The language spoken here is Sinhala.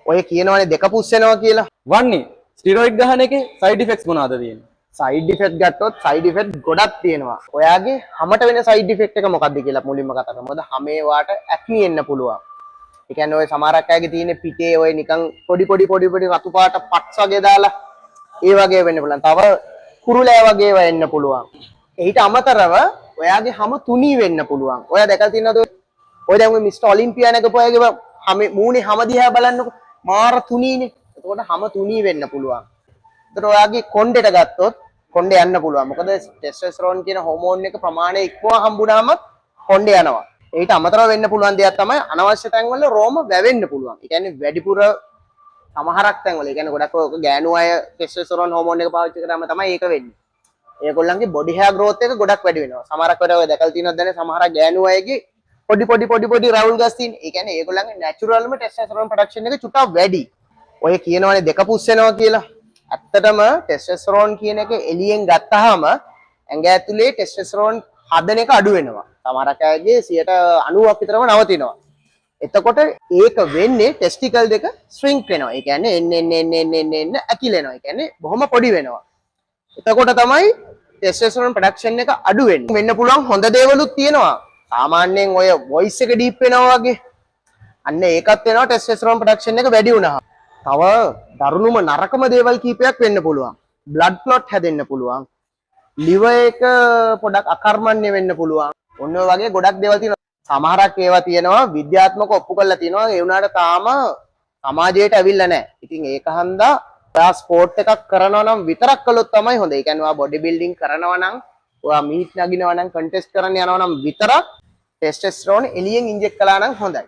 ඔය කියනවනේ දෙක පුස් වෙනවා කියලා. වන්නේ ස්ටිරොයිඩ් ගහන එකේ සයිඩ් ඉෆෙක්ට්ස් මොනවද තියෙන්නේ? සයිඩ් ඉෆෙක්ට් ගත්තොත් සයිඩ් ඉෆෙක්ට් ගොඩක් තියෙනවා. ඔයාගේ හැමට වෙන සයිඩ් ඉෆෙක්ට් එක මොකක්ද කියලා මුලින්ම කතා කරමු. මොකද හැමේ වාට ඇක්නි එන්න පුළුවන්. ඒ කියන්නේ ඔය සමහරක් අයගේ තියෙන පිටේ ඔය නිකන් පොඩි රතු පාට පට්ස් වගේ දාලා ඒ වගේ වෙන්න පුළුවන්. තව කුරුලෑ වගේ ඒවා එන්න පුළුවන්. ඊට අමතරව ඔයාගේ හැම තුනී වෙන්න පුළුවන්. ඔයා දැකලා තියෙනවද ඔය දැන් ඔය මිස්ටර් ඔලිම්පියා නගපුවාගේ හැම මූණේ හැම දිහා බලන්නකො මාර තුනීනේ. එතකොට හැම තුනී වෙන්න පුළුවන්. එතකොට ඔයාගේ කොණ්ඩේට ගත්තොත් කොණ්ඩේ යන්න පුළුවන්. මොකද ටෙස්ටොස්ටෙරෝන් කියන හෝමෝන් එක ප්‍රමාණය ඉක්මව හම්බුනාම කොණ්ඩේ යනවා. ඊට අමතරව වෙන්න පුළුවන් දෙයක් තමයි අනවශ්‍ය තැන්වල රෝම වැවෙන්න පුළුවන්. ඒ කියන්නේ වැඩිපුර සමහරක් තැන්වල ඒ කියන්නේ ගොඩක් ගෑනු අය ටෙස්ටොස්ටෙරෝන් හෝමෝන් එක පාවිච්චි කරාම තමයි ඒක වෙන්නේ. ඒගොල්ලන්ගේ බොඩි හෙයාර් ග්‍රෝත් එක ගොඩක් වැඩි වෙනවා. සමහරක් වෙලාවට ඔය දැකලා තියෙනවද දැන් සමහර ගෑනු අයගේ පොඩි රවුල් ගස් තියෙන. ඒ කියන්නේ ඒගොල්ලන්ගේ නැචරල්ම ටෙස්ටොස්ටෙරෝන් ප්‍රොඩක්ෂන් එක චුට්ටක් වැඩි. ඔය කියනවනේ දෙක පුස් වෙනවා කියලා. ඇත්තටම ටෙස්ටොස්ටෙරෝන් කියන එක එළියෙන් ගත්තාම ඇඟ ඇතුලේ ටෙස්ටොස්ටෙරෝන් හදන එක අඩු වෙනවා. සමහරක් අයගේ 90ක් විතරම නවතිනවා. එතකොට ඒක වෙන්නේ ටෙස්ටිකල් දෙක ශ්‍රින්ක් වෙනවා. ඒ කියන්නේ එන්න ඇකිලෙනවා. ඒ කියන්නේ බොහොම පොඩි වෙනවා. එතකොට තමයි ටෙස්ටොස්ටෙරෝන් ප්‍රොඩක්ෂන් එක අඩු වෙන්නේ. වෙන්න පුළුවන් හොඳ දේවලුත් තියෙනවා. සාමාන්‍යයෙන් ඔය වොයිස් එක ඩීප් වෙනවා වගේ. අන්න ඒකත් වෙනවා ටෙස්ටොස්ටෙරෝන් ප්‍රොඩක්ෂන් එක වැඩි වුණාම. තව දරුණුම නරකම දේවල් කීපයක් වෙන්න පුළුවන්. බ්ලඩ් ක්ලොට් හැදෙන්න පුළුවන්. liver එක පොඩක් අකර්මණ්‍ය වෙන්න පුළුවන්. ඔන්න ඔය වගේ ගොඩක් දේවල් තියෙනවා. සමහරක් ඒවා තියෙනවා විද්‍යාත්මකව ඔප්පු කරලා තියෙනවා. ඒ වුණාට තාම සමාජයට ඇවිල්ලා නැහැ. ඉතින් ඒක හන්දා ඔයා ස්පෝර්ට් එකක් කරනවා නම් විතරක් කළොත් තමයි හොඳ. ඒ කියන්නේ ඔයා බොඩි බිල්ඩින් කරනවා නම්, ඔයා මීට් නගිනවා නම්, කන්ටෙස්ට් කරන්න යනවා නම් විතරක් ටෙස්ටොස්ටෙරෝන් එළියෙන් ඉන්ජෙක්ට් කළා නම් හොඳයි.